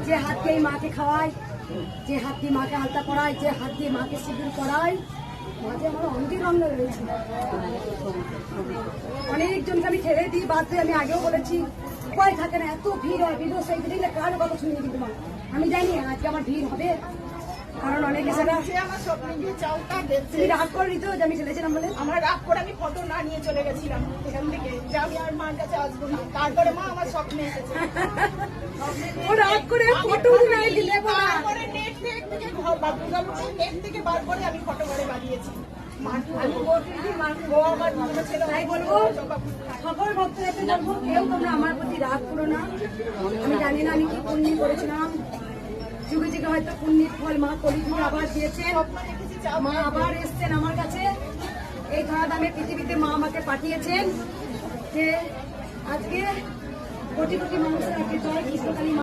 যে হাত দিয়ে মাকে খাওয়াই, যে হাত দিয়ে মাকে আলতা করাই, যে হাত দিয়ে মাকে সিঁদুর করাই, মাঝে আমার অঙ্গি রঙ রয়েছে। অনেকজনকে আমি ছেড়ে দিই, বাদ দিয়ে আমি আগেও বলেছি, উপায় থাকে না, এত ভিড় হয়, ভিড় সেই দিলে কারো কথা শুনিনি। কিন্তু আমি জানি আজকে আমার ভিড় হবে, কারণ অনেকে সেটা আমার স্বপ্নে যে চাউটা দেখছে। তুমি রাগ করে নিত যে আমি চলেছিলাম বলে? আমার রাগ করে আমি ফটো না নিয়ে চলে গেছিলাম এখান থেকে, যে আমি আর মার কাছে আসবো না। তারপরে মা আমার স্বপ্নে এসেছে। ও রাগ করে ফটো নাই দিলে বলা, তারপরে নেট থেকে ঘর বা দুর্গাপুরের নেট থেকে বার করে আমি ফটো ঘরে বানিয়েছি। তাই বলবো সকল ভক্তদেরকে বলবো, কেউ তোমরা আমার প্রতি রাগ করো না। আমি জানি না আমি কি পুণ্য করেছিলাম, যুগে যুগে হয়তো পুণ্যের ফল মা কলিযুগে আবার দিয়েছেন। মা আবার এসছেন আমার কাছে, এই ধরা দামে পৃথিবীতে মা আমাকে পাঠিয়েছেন যে আজকে কোটি কোটি মানুষের আগে জয় কৃষ্ণকালী।